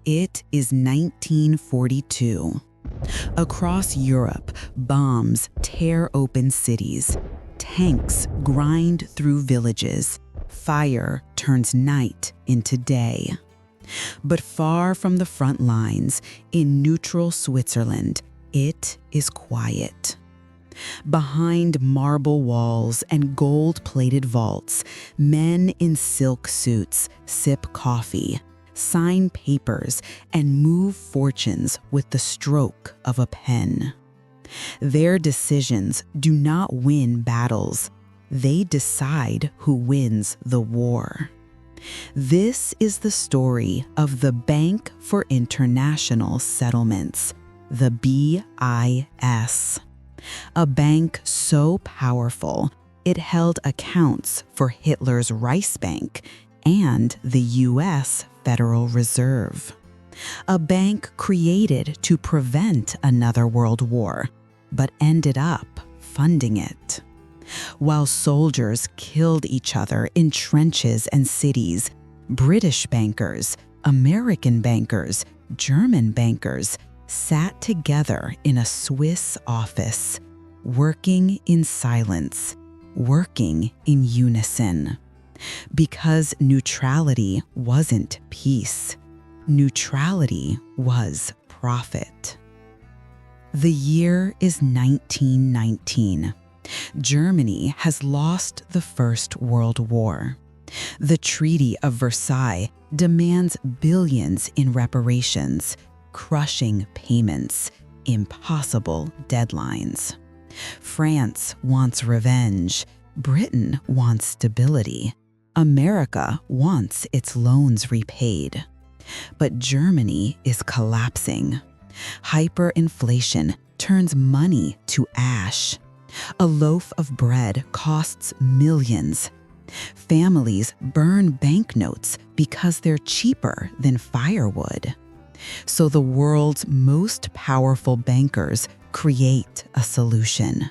It is 1942. Across Europe, bombs tear open cities. Tanks grind through villages. Fire turns night into day. But far from the front lines, in neutral Switzerland, it is quiet. Behind marble walls and gold-plated vaults, men in silk suits sip coffee, sign papers, and move fortunes with the stroke of a pen. Their decisions do not win battles. They decide who wins the war. This is the story of the Bank for International Settlements, the BIS. A bank so powerful, it held accounts for Hitler's Reichsbank and the U.S. Federal Reserve. A bank created to prevent another world war, but ended up funding it. While soldiers killed each other in trenches and cities, British bankers, American bankers, German bankers sat together in a Swiss office, working in silence, working in unison. Because neutrality wasn't peace. Neutrality was profit. The year is 1919. Germany has lost the First World War. The Treaty of Versailles demands billions in reparations, crushing payments, impossible deadlines. France wants revenge. Britain wants stability. America wants its loans repaid. But Germany is collapsing. Hyperinflation turns money to ash. A loaf of bread costs millions. Families burn banknotes because they're cheaper than firewood. So the world's most powerful bankers create a solution: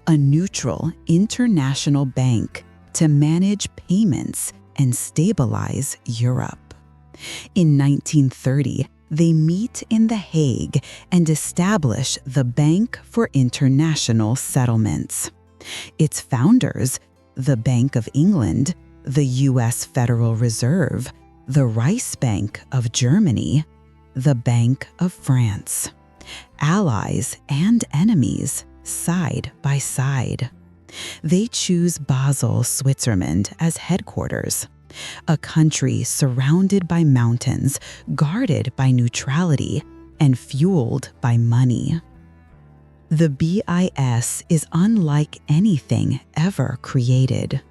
a neutral international bank to manage payments and stabilize Europe. In 1930, they meet in The Hague and establish the Bank for International Settlements. Its founders, the Bank of England, the U.S. Federal Reserve, the Reichsbank of Germany, the Bank of France. Allies and enemies, side by side. They choose Basel, Switzerland as headquarters, a country surrounded by mountains, guarded by neutrality, and fueled by money. The BIS is unlike anything ever created.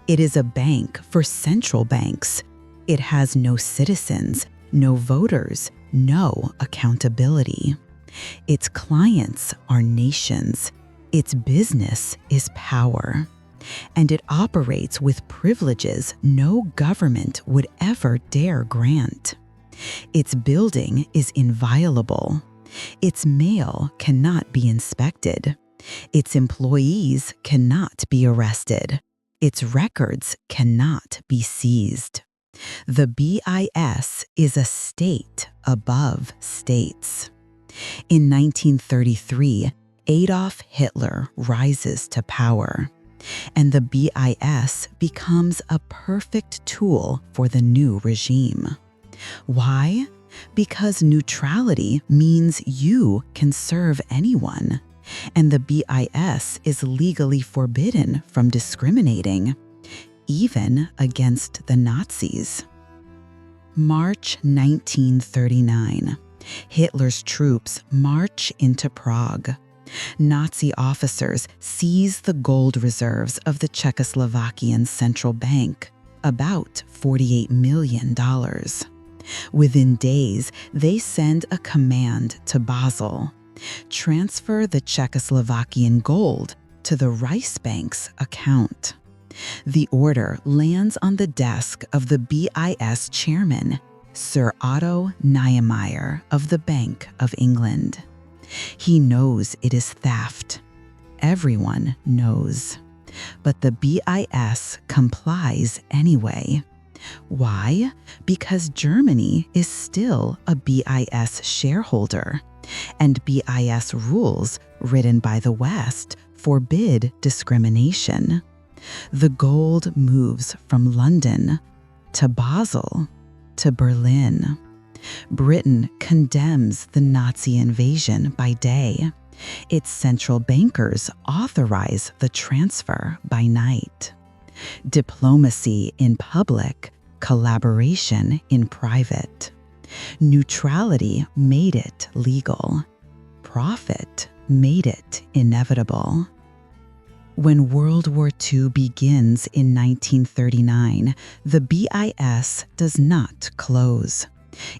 It is a bank for central banks. It has no citizens, no voters, no accountability. Its clients are nations. Its business is power. And it operates with privileges no government would ever dare grant. Its building is inviolable. Its mail cannot be inspected. Its employees cannot be arrested. Its records cannot be seized. The BIS is a state above states. In 1933, Adolf Hitler rises to power, and the BIS becomes a perfect tool for the new regime. Why? Because neutrality means you can serve anyone, and the BIS is legally forbidden from discriminating, even against the Nazis. March 1939. Hitler's troops march into Prague. Nazi officers seize the gold reserves of the Czechoslovakian Central Bank, about $48 million. Within days, they send a command to Basel: transfer the Czechoslovakian gold to the Reichsbank's account. The order lands on the desk of the BIS chairman, Sir Otto Niemeyer of the Bank of England. He knows it is theft. Everyone knows. But the BIS complies anyway. Why? Because Germany is still a BIS shareholder, and BIS rules written by the West forbid discrimination. The gold moves from London to Basel to Berlin. Britain condemns the Nazi invasion by day. Its central bankers authorize the transfer by night. Diplomacy in public, collaboration in private. Neutrality made it legal. Profit made it inevitable. When World War II begins in 1939, the BIS does not close.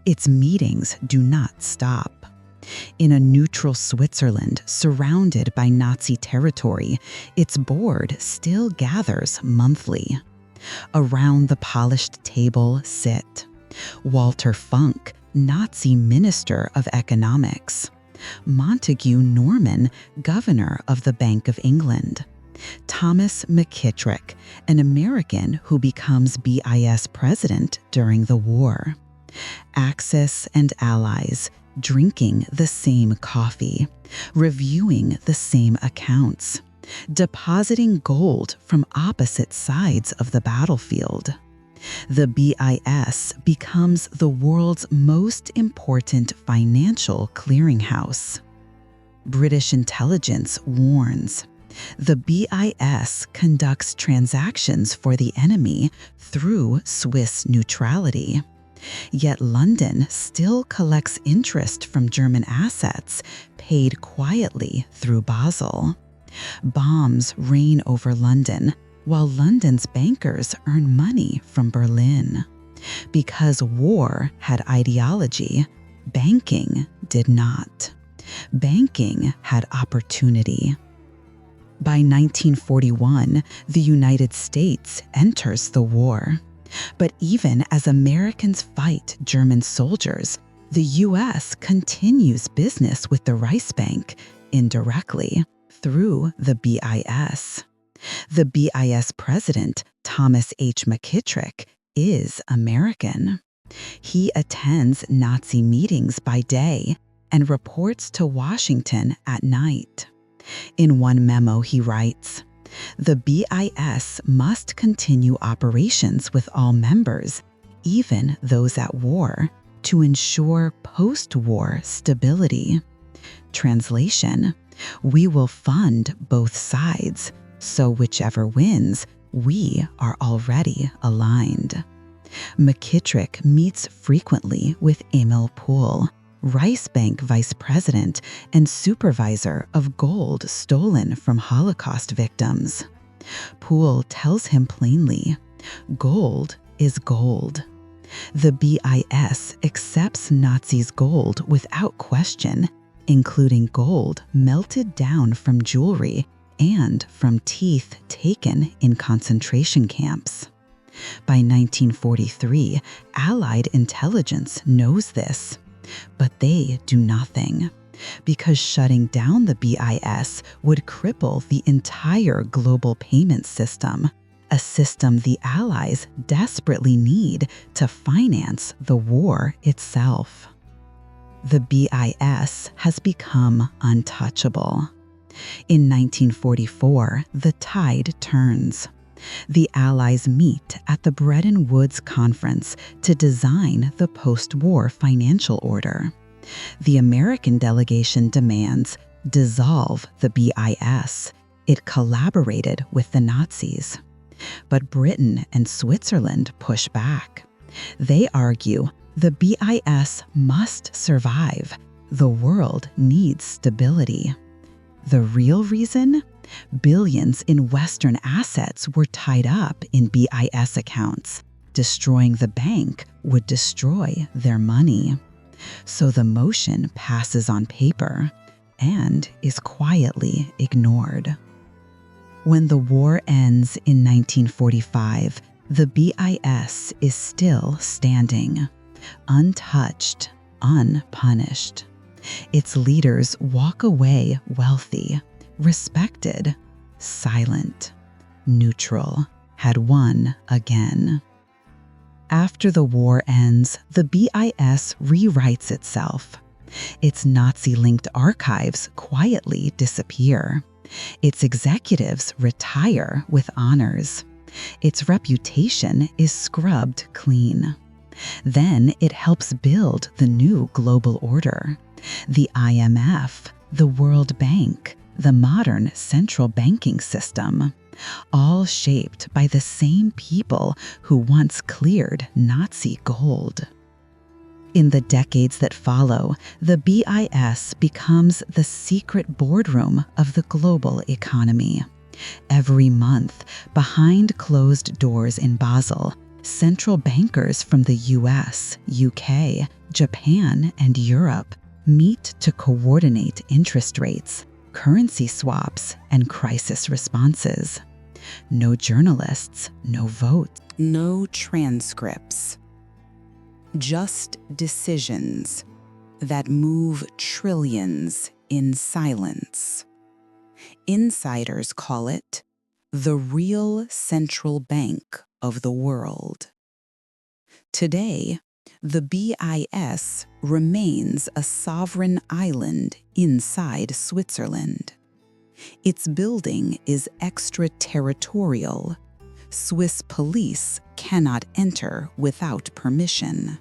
Its meetings do not stop. In a neutral Switzerland surrounded by Nazi territory, its board still gathers monthly. Around the polished table sit Walter Funk, Nazi Minister of Economics; Montague Norman, Governor of the Bank of England; Thomas McKittrick, an American who becomes BIS president during the war; Axis and allies, drinking the same coffee, reviewing the same accounts, depositing gold from opposite sides of the battlefield. The BIS becomes the world's most important financial clearinghouse. British intelligence warns. The BIS conducts transactions for the enemy through Swiss neutrality. Yet London still collects interest from German assets paid quietly through Basel. Bombs rain over London, while London's bankers earn money from Berlin. Because war had ideology, banking did not. Banking had opportunity. By 1941, the United States enters the war. But even as Americans fight German soldiers, the U.S. continues business with the Reichsbank indirectly through the BIS. The BIS president, Thomas H. McKittrick, is American. He attends Nazi meetings by day and reports to Washington at night. In one memo, he writes, "The BIS must continue operations with all members, even those at war, to ensure post-war stability." Translation: we will fund both sides, so whichever wins, we are already aligned. McKittrick meets frequently with Emil Pohl, Reichsbank vice president and supervisor of gold stolen from Holocaust victims. Pohl tells him plainly, gold is gold. The BIS accepts Nazis' gold without question, including gold melted down from jewelry and from teeth taken in concentration camps. By 1943, Allied intelligence knows this. But they do nothing, because shutting down the BIS would cripple the entire global payment system, a system the Allies desperately need to finance the war itself. The BIS has become untouchable. In 1944, the tide turns. The Allies meet at the Bretton Woods Conference to design the post-war financial order. The American delegation demands dissolve the BIS. It collaborated with the Nazis. But Britain and Switzerland push back. They argue the BIS must survive. The world needs stability. The real reason? Billions in Western assets were tied up in BIS accounts. Destroying the bank would destroy their money. So the motion passes on paper and is quietly ignored. When the war ends in 1945, the BIS is still standing, untouched, unpunished. Its leaders walk away wealthy, respected, silent, neutral, had won again. After the war ends, the BIS rewrites itself. Its Nazi-linked archives quietly disappear. Its executives retire with honors. Its reputation is scrubbed clean. Then it helps build the new global order. The IMF, the World Bank, the modern central banking system, all shaped by the same people who once cleared Nazi gold. In the decades that follow, the BIS becomes the secret boardroom of the global economy. Every month, behind closed doors in Basel, central bankers from the US, UK, Japan, and Europe meet to coordinate interest rates, currency swaps, and crisis responses. No journalists, no votes, no transcripts. Just decisions that move trillions in silence. Insiders call it the real central bank of the world. Today, the BIS remains a sovereign island inside Switzerland. Its building is extraterritorial. Swiss police cannot enter without permission.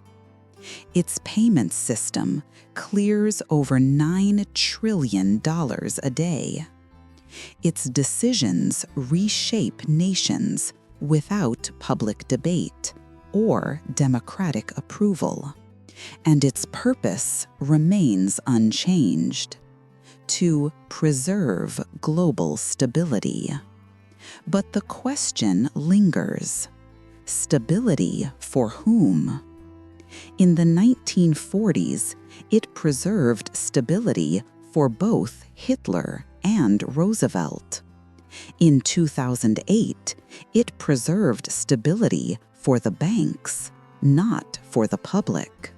Its payment system clears over $9 trillion a day. Its decisions reshape nations without public debate or democratic approval, and its purpose remains unchanged: to preserve global stability. But the question lingers: stability for whom? In the 1940s, it preserved stability for both Hitler and Roosevelt. In 2008, it preserved stability for the banks, not for the public.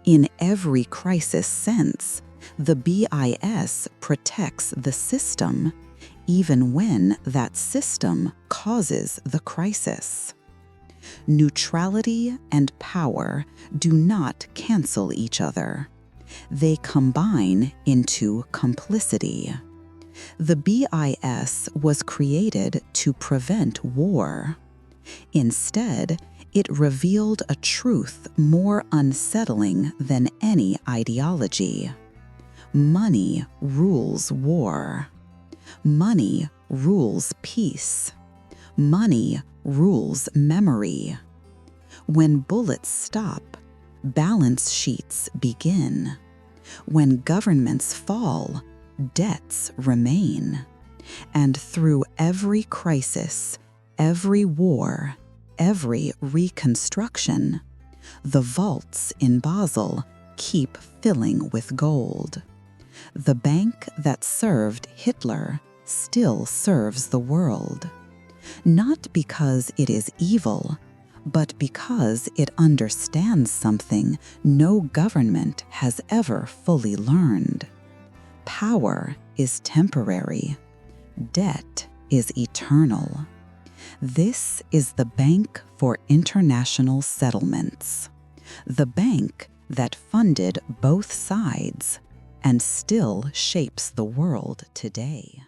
In every crisis since, the BIS protects the system, even when that system causes the crisis. Neutrality and power do not cancel each other. They combine into complicity. The BIS was created to prevent war. Instead, it revealed a truth more unsettling than any ideology. Money rules war. Money rules peace. Money rules memory. When bullets stop, balance sheets begin. When governments fall, debts remain. And through every crisis, every war, every reconstruction, the vaults in Basel keep filling with gold. The bank that served Hitler still serves the world, not because it is evil, but because it understands something no government has ever fully learned. Power is temporary. Debt is eternal. This is the Bank for International Settlements, the bank that funded both sides and still shapes the world today.